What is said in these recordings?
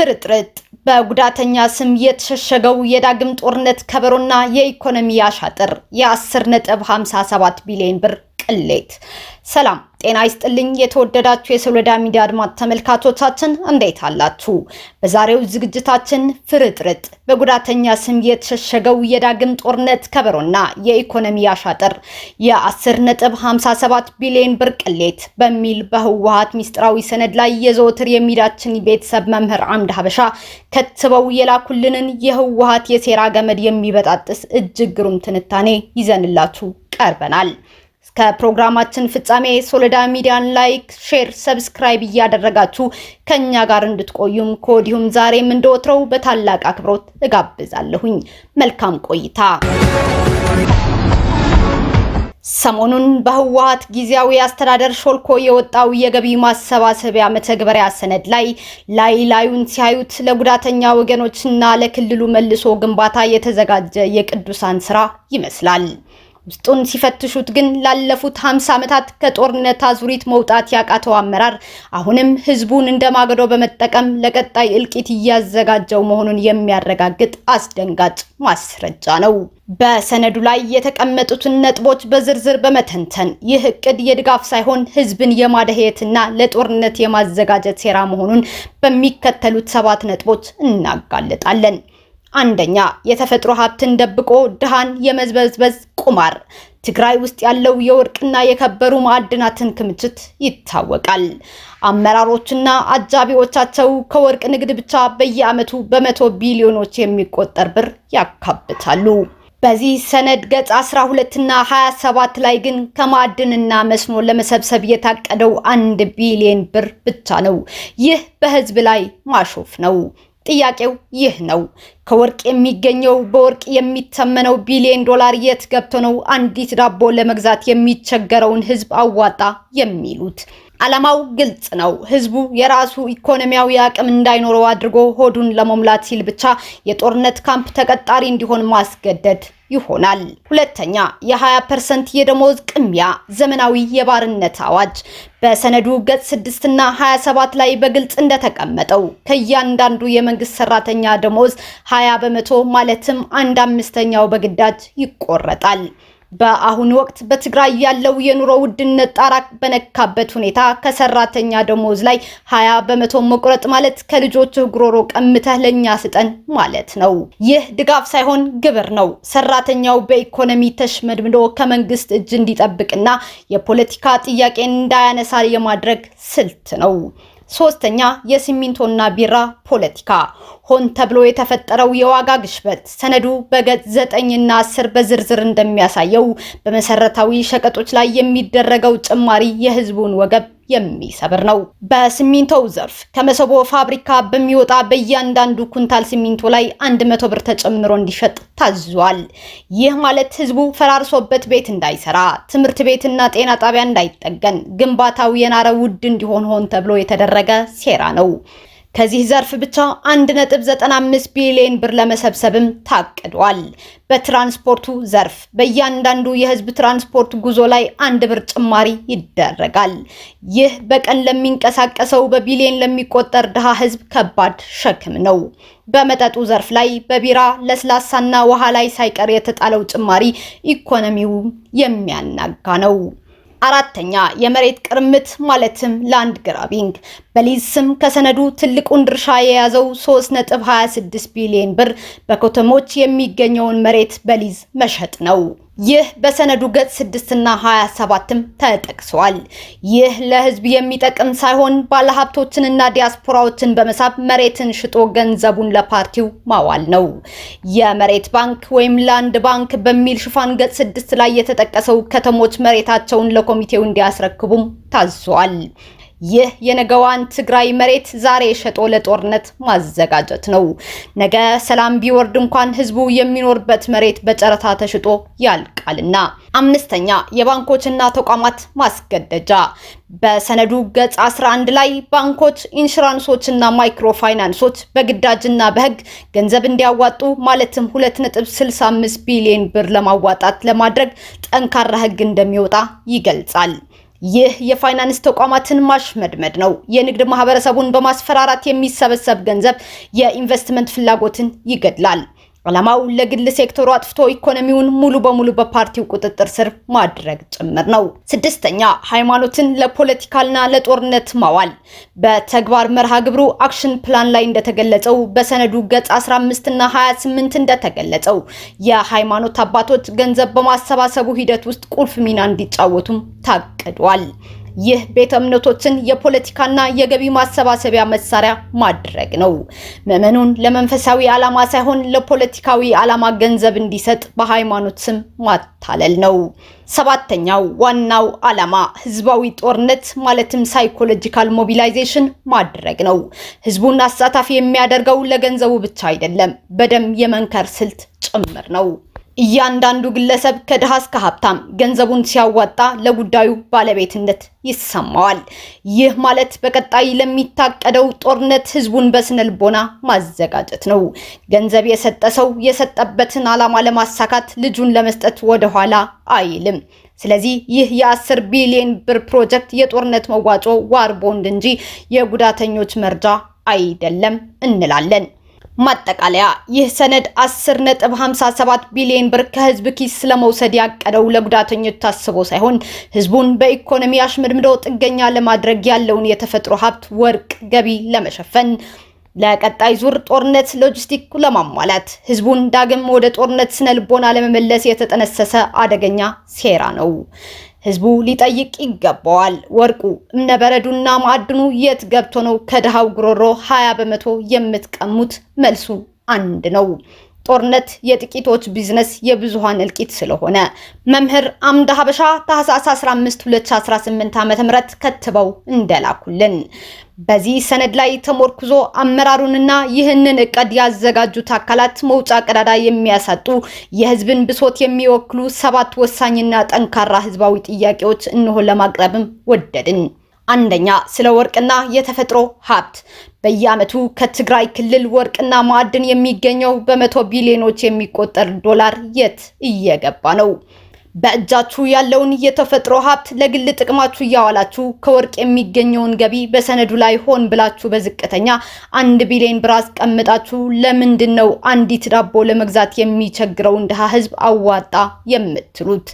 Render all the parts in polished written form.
ፍርጥርጥ በጉዳተኛ ስም የተሸሸገው የዳግም ጦርነት ከበሮና የኢኮኖሚ አሻጥር የ10.57 ቢሊዮን ብር ቅሌት። ሰላም ጤና ይስጥልኝ የተወደዳችሁ የሶሎዳ ሚዲያ አድማጭ ተመልካቾቻችን እንዴት አላችሁ? በዛሬው ዝግጅታችን ፍርጥርጥ በጉዳተኛ ስም የተሸሸገው የዳግም ጦርነት ከበሮና የኢኮኖሚ አሻጥር የ10.57 ቢሊዮን ብር ቅሌት በሚል በህወሓት ሚስጥራዊ ሰነድ ላይ የዘወትር የሚዲያችን ቤተሰብ መምህር አምድ ሀበሻ ከትበው የላኩልንን የህወሓት የሴራ ገመድ የሚበጣጥስ እጅግ ግሩም ትንታኔ ይዘንላችሁ ቀርበናል። ከፕሮግራማችን ፍጻሜ ሶሎዳ ሚዲያን ላይክ፣ ሼር፣ ሰብስክራይብ እያደረጋችሁ ከኛ ጋር እንድትቆዩም ከወዲሁም ዛሬም እንደወትረው በታላቅ አክብሮት እጋብዛለሁኝ። መልካም ቆይታ። ሰሞኑን በህወሓት ጊዜያዊ አስተዳደር ሾልኮ የወጣው የገቢ ማሰባሰቢያ መተግበሪያ ሰነድ ላይ ላዩን ሲያዩት ለጉዳተኛ ወገኖችና ለክልሉ መልሶ ግንባታ የተዘጋጀ የቅዱሳን ስራ ይመስላል። ውስጡን ሲፈትሹት ግን ላለፉት 50 ዓመታት ከጦርነት አዙሪት መውጣት ያቃተው አመራር አሁንም ህዝቡን እንደማገዶ በመጠቀም ለቀጣይ እልቂት እያዘጋጀው መሆኑን የሚያረጋግጥ አስደንጋጭ ማስረጃ ነው። በሰነዱ ላይ የተቀመጡትን ነጥቦች በዝርዝር በመተንተን ይህ እቅድ የድጋፍ ሳይሆን ህዝብን የማደህየትና ለጦርነት የማዘጋጀት ሴራ መሆኑን በሚከተሉት 7 ነጥቦች እናጋልጣለን። አንደኛ፣ የተፈጥሮ ሀብትን ደብቆ ድሃን የመዝበዝበዝ ቁማር። ትግራይ ውስጥ ያለው የወርቅና የከበሩ ማዕድናትን ክምችት ይታወቃል። አመራሮችና አጃቢዎቻቸው ከወርቅ ንግድ ብቻ በየዓመቱ በ100 ቢሊዮኖች የሚቆጠር ብር ያካብታሉ። በዚህ ሰነድ ገጽ 12 እና 27 ላይ ግን ከማዕድንና መስኖ ለመሰብሰብ የታቀደው 1 ቢሊዮን ብር ብቻ ነው። ይህ በህዝብ ላይ ማሾፍ ነው። ጥያቄው ይህ ነው። ከወርቅ የሚገኘው በወርቅ የሚተመነው ቢሊዮን ዶላር የት ገብቶ ነው አንዲት ዳቦ ለመግዛት የሚቸገረውን ህዝብ አዋጣ የሚሉት? ዓላማው ግልጽ ነው። ህዝቡ የራሱ ኢኮኖሚያዊ አቅም እንዳይኖረው አድርጎ ሆዱን ለመሙላት ሲል ብቻ የጦርነት ካምፕ ተቀጣሪ እንዲሆን ማስገደድ ይሆናል። ሁለተኛ፣ የ20% የደሞዝ ቅሚያ ዘመናዊ የባርነት አዋጅ። በሰነዱ ገጽ 6 እና 27 ላይ በግልጽ እንደተቀመጠው ከእያንዳንዱ የመንግስት ሰራተኛ ደሞዝ 20 በመቶ ማለትም 1/5ኛው በግዳጅ ይቆረጣል። በአሁኑ ወቅት በትግራይ ያለው የኑሮ ውድነት ጣራ በነካበት ሁኔታ ከሰራተኛ ደሞዝ ላይ 20 በመቶ መቁረጥ ማለት ከልጆችህ ጉሮሮ ቀምተህ ለኛ ስጠን ማለት ነው። ይህ ድጋፍ ሳይሆን ግብር ነው። ሰራተኛው በኢኮኖሚ ተሽመድምዶ ከመንግስት እጅ እንዲጠብቅና የፖለቲካ ጥያቄን እንዳያነሳ የማድረግ ስልት ነው። ሶስተኛ፣ የሲሚንቶና ቢራ ፖለቲካ። ሆን ተብሎ የተፈጠረው የዋጋ ግሽበት ሰነዱ በገጽ 9 እና 10 በዝርዝር እንደሚያሳየው በመሰረታዊ ሸቀጦች ላይ የሚደረገው ጭማሪ የህዝቡን ወገብ የሚሰብር ነው። በሲሚንቶው ዘርፍ ከመሰቦ ፋብሪካ በሚወጣ በእያንዳንዱ ኩንታል ሲሚንቶ ላይ 100 ብር ተጨምሮ እንዲሸጥ ታዟል። ይህ ማለት ህዝቡ ፈራርሶበት ቤት እንዳይሰራ፣ ትምህርት ቤትና ጤና ጣቢያ እንዳይጠገን፣ ግንባታው የናረ ውድ እንዲሆን ሆን ተብሎ የተደረገ ሴራ ነው። ከዚህ ዘርፍ ብቻ 1.95 ቢሊዮን ብር ለመሰብሰብም ታቅዷል። በትራንስፖርቱ ዘርፍ በእያንዳንዱ የህዝብ ትራንስፖርት ጉዞ ላይ 1 ብር ጭማሪ ይደረጋል። ይህ በቀን ለሚንቀሳቀሰው በቢሊዮን ለሚቆጠር ድሃ ህዝብ ከባድ ሸክም ነው። በመጠጡ ዘርፍ ላይ በቢራ ለስላሳና ውሃ ላይ ሳይቀር የተጣለው ጭማሪ ኢኮኖሚው የሚያናጋ ነው። አራተኛ፣ የመሬት ቅርምት ማለትም ላንድ ግራቢንግ። በሊዝ ስም ከሰነዱ ትልቁን ድርሻ የያዘው 3.26 ቢሊዮን ብር በከተሞች የሚገኘውን መሬት በሊዝ መሸጥ ነው። ይህ በሰነዱ ገጽ 6 እና 27ም ተጠቅሷል። ይህ ለህዝብ የሚጠቅም ሳይሆን ባለሀብቶችንና ዲያስፖራዎችን በመሳብ መሬትን ሽጦ ገንዘቡን ለፓርቲው ማዋል ነው። የመሬት ባንክ ወይም ላንድ ባንክ በሚል ሽፋን ገጽ 6 ላይ የተጠቀሰው ከተሞች መሬታቸውን ለኮሚቴው እንዲያስረክቡም ታዟል። ይህ የነገዋን ትግራይ መሬት ዛሬ ሸጦ ለጦርነት ማዘጋጀት ነው። ነገ ሰላም ቢወርድ እንኳን ህዝቡ የሚኖርበት መሬት በጨረታ ተሽጦ ያልቃልና። አምስተኛ፣ የባንኮችና ተቋማት ማስገደጃ። በሰነዱ ገጽ 11 ላይ ባንኮች፣ ኢንሹራንሶችና ማይክሮ ፋይናንሶች በግዳጅና በህግ ገንዘብ እንዲያዋጡ ማለትም 2.65 ቢሊዮን ብር ለማዋጣት ለማድረግ ጠንካራ ህግ እንደሚወጣ ይገልጻል። ይህ የፋይናንስ ተቋማትን ማሽመድመድ ነው። የንግድ ማህበረሰቡን በማስፈራራት የሚሰበሰብ ገንዘብ የኢንቨስትመንት ፍላጎትን ይገድላል። ዓላማው ለግል ሴክተሩ አጥፍቶ ኢኮኖሚውን ሙሉ በሙሉ በፓርቲው ቁጥጥር ስር ማድረግ ጭምር ነው። ስድስተኛ ሃይማኖትን ለፖለቲካልና ለጦርነት ማዋል። በተግባር መርሃ ግብሩ አክሽን ፕላን ላይ እንደተገለጸው በሰነዱ ገጽ 15 እና 28 እንደተገለጸው የሃይማኖት አባቶች ገንዘብ በማሰባሰቡ ሂደት ውስጥ ቁልፍ ሚና እንዲጫወቱም ታቅዷል። ይህ ቤተ እምነቶችን የፖለቲካና የገቢ ማሰባሰቢያ መሳሪያ ማድረግ ነው። ምዕመኑን ለመንፈሳዊ ዓላማ ሳይሆን ለፖለቲካዊ ዓላማ ገንዘብ እንዲሰጥ በሃይማኖት ስም ማታለል ነው። ሰባተኛው ዋናው ዓላማ ህዝባዊ ጦርነት ማለትም ሳይኮሎጂካል ሞቢላይዜሽን ማድረግ ነው። ህዝቡን አሳታፊ የሚያደርገው ለገንዘቡ ብቻ አይደለም፣ በደም የመንከር ስልት ጭምር ነው። እያንዳንዱ ግለሰብ ከድሃ እስከ ሀብታም ገንዘቡን ሲያዋጣ ለጉዳዩ ባለቤትነት ይሰማዋል። ይህ ማለት በቀጣይ ለሚታቀደው ጦርነት ህዝቡን በስነልቦና ማዘጋጀት ነው። ገንዘብ የሰጠ ሰው የሰጠበትን ዓላማ ለማሳካት ልጁን ለመስጠት ወደ ኋላ አይልም። ስለዚህ ይህ የ10 ቢሊዮን ብር ፕሮጀክት የጦርነት መዋጮ ዋር ቦንድ እንጂ የጉዳተኞች መርጃ አይደለም እንላለን። ማጠቃለያ፣ ይህ ሰነድ 10.57 ቢሊዮን ብር ከህዝብ ኪስ ለመውሰድ ያቀደው ለጉዳተኞች ታስቦ ሳይሆን ህዝቡን በኢኮኖሚ አሽመድምዶ ጥገኛ ለማድረግ ያለውን የተፈጥሮ ሀብት ወርቅ ገቢ ለመሸፈን፣ ለቀጣይ ዙር ጦርነት ሎጂስቲክ ለማሟላት፣ ህዝቡን ዳግም ወደ ጦርነት ስነልቦና ለመመለስ የተጠነሰሰ አደገኛ ሴራ ነው። ህዝቡ ሊጠይቅ ይገባዋል። ወርቁ እምነበረዱና ማዕድኑ የት ገብቶ ነው ከድሃው ጉሮሮ 20 በመቶ የምትቀሙት? መልሱ አንድ ነው። ጦርነት የጥቂቶች ቢዝነስ የብዙሃን እልቂት ስለሆነ። መምህር አምደ ሀበሻ ታህሳስ 15 2018 ዓ.ም ከትበው እንደላኩልን። በዚህ ሰነድ ላይ ተሞርክዞ አመራሩንና ይህንን እቅድ ያዘጋጁት አካላት መውጫ ቀዳዳ የሚያሳጡ የህዝብን ብሶት የሚወክሉ 7 ወሳኝና ጠንካራ ህዝባዊ ጥያቄዎች እንሆ ለማቅረብም ወደድን። አንደኛ፣ ስለ ወርቅና የተፈጥሮ ሀብት። በየዓመቱ ከትግራይ ክልል ወርቅና ማዕድን የሚገኘው በመቶ ቢሊዮኖች የሚቆጠር ዶላር የት እየገባ ነው? በእጃችሁ ያለውን የተፈጥሮ ሀብት ለግል ጥቅማችሁ እያዋላችሁ ከወርቅ የሚገኘውን ገቢ በሰነዱ ላይ ሆን ብላችሁ በዝቅተኛ 1 ቢሊዮን ብር አስቀምጣችሁ ለምንድን ነው አንዲት ዳቦ ለመግዛት የሚቸግረው ድሃ ህዝብ አዋጣ የምትሉት?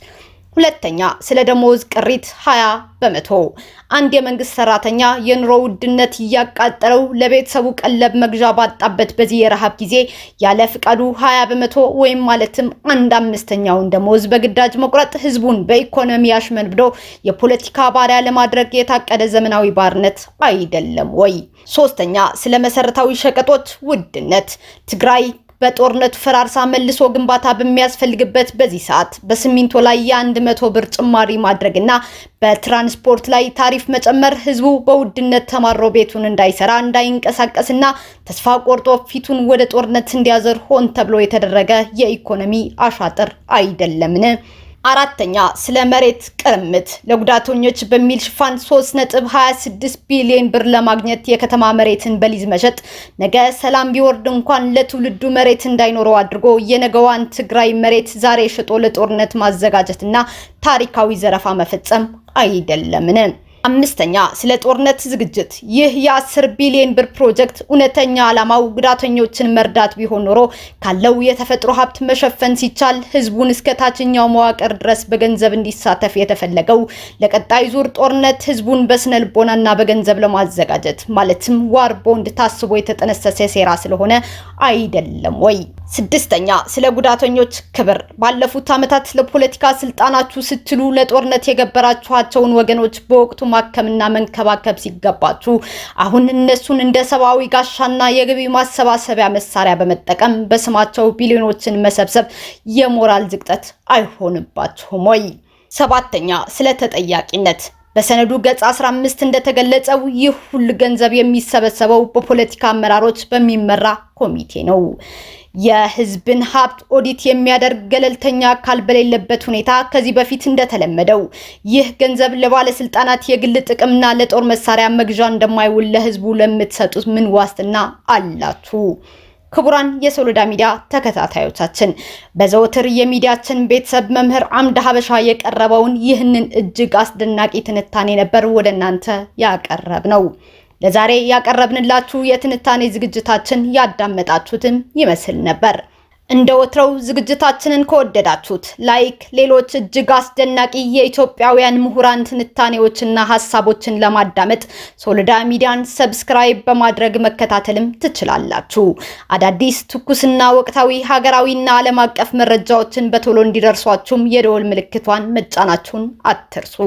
ሁለተኛ፣ ስለ ደሞዝ ቅሪት 20 በመቶ። አንድ የመንግስት ሰራተኛ የኑሮ ውድነት እያቃጠለው ለቤተሰቡ ቀለብ መግዣ ባጣበት በዚህ የረሃብ ጊዜ ያለ ፍቃዱ 20 በመቶ ወይም ማለትም 1/5ኛውን ደሞዝ በግዳጅ መቁረጥ ህዝቡን በኢኮኖሚ አሽመድምዶ የፖለቲካ ባሪያ ለማድረግ የታቀደ ዘመናዊ ባርነት አይደለም ወይ? ሶስተኛ፣ ስለ መሰረታዊ ሸቀጦች ውድነት። ትግራይ በጦርነቱ ፈራርሳ መልሶ ግንባታ በሚያስፈልግበት በዚህ ሰዓት በሲሚንቶ ላይ የ100 ብር ጭማሪ ማድረግና በትራንስፖርት ላይ ታሪፍ መጨመር ህዝቡ በውድነት ተማሮ ቤቱን እንዳይሰራ እንዳይንቀሳቀስና ተስፋ ቆርጦ ፊቱን ወደ ጦርነት እንዲያዘር ሆን ተብሎ የተደረገ የኢኮኖሚ አሻጥር አይደለምን? አራተኛ፣ ስለ መሬት ቅርምት። ለጉዳተኞች በሚል ሽፋን 3.26 ቢሊዮን ብር ለማግኘት የከተማ መሬትን በሊዝ መሸጥ ነገ ሰላም ቢወርድ እንኳን ለትውልዱ መሬት እንዳይኖረው አድርጎ የነገዋን ትግራይ መሬት ዛሬ ሽጦ ለጦርነት ማዘጋጀትና ታሪካዊ ዘረፋ መፈጸም አይደለምን? አምስተኛ፣ ስለ ጦርነት ዝግጅት። ይህ የ10 ቢሊዮን ብር ፕሮጀክት እውነተኛ ዓላማው ጉዳተኞችን መርዳት ቢሆን ኖሮ ካለው የተፈጥሮ ሀብት መሸፈን ሲቻል ህዝቡን እስከ ታችኛው መዋቅር ድረስ በገንዘብ እንዲሳተፍ የተፈለገው ለቀጣይ ዙር ጦርነት ህዝቡን በስነልቦናና በገንዘብ ለማዘጋጀት ማለትም ዋር ቦንድ ታስቦ የተጠነሰሰ ሴራ ስለሆነ አይደለም ወይ? ስድስተኛ፣ ስለ ጉዳተኞች ክብር። ባለፉት ዓመታት ለፖለቲካ ስልጣናችሁ ስትሉ ለጦርነት የገበራችኋቸውን ወገኖች በወቅቱ ማከምና መንከባከብ ሲገባችሁ አሁን እነሱን እንደ ሰብአዊ ጋሻና የገቢ ማሰባሰቢያ መሳሪያ በመጠቀም በስማቸው ቢሊዮኖችን መሰብሰብ የሞራል ዝቅጠት አይሆንባችሁም ወይ? ሰባተኛ፣ ስለ ተጠያቂነት። በሰነዱ ገጽ 15 እንደተገለጸው ይህ ሁሉ ገንዘብ የሚሰበሰበው በፖለቲካ አመራሮች በሚመራ ኮሚቴ ነው። የህዝብን ሀብት ኦዲት የሚያደርግ ገለልተኛ አካል በሌለበት ሁኔታ ከዚህ በፊት እንደተለመደው ይህ ገንዘብ ለባለስልጣናት የግል ጥቅምና ለጦር መሳሪያ መግዣ እንደማይውል ለህዝቡ ለምትሰጡት ምን ዋስትና አላችሁ? ክቡራን የሶሎዳ ሚዲያ ተከታታዮቻችን በዘወትር የሚዲያችን ቤተሰብ መምህር አምደ ሀበሻ የቀረበውን ይህንን እጅግ አስደናቂ ትንታኔ ነበር ወደ እናንተ ያቀረብነው። ለዛሬ ያቀረብንላችሁ የትንታኔ ዝግጅታችን ያዳመጣችሁትም ይመስል ነበር። እንደ ወትሮው ዝግጅታችንን ከወደዳችሁት ላይክ፣ ሌሎች እጅግ አስደናቂ የኢትዮጵያውያን ምሁራን ትንታኔዎችና ሐሳቦችን ለማዳመጥ ሶሎዳ ሚዲያን ሰብስክራይብ በማድረግ መከታተልም ትችላላችሁ። አዳዲስ ትኩስና ወቅታዊ ሀገራዊና ዓለም አቀፍ መረጃዎችን በቶሎ እንዲደርሷችሁም የደወል ምልክቷን መጫናችሁን አትርሱ።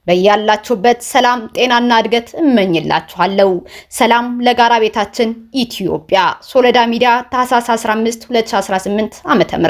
በያላችሁበት ሰላም ጤናና እድገት እመኝላችኋለሁ። ሰላም ለጋራ ቤታችን ኢትዮጵያ። ሶሎዳ ሚዲያ ታህሳስ 15 2018 ዓ.ም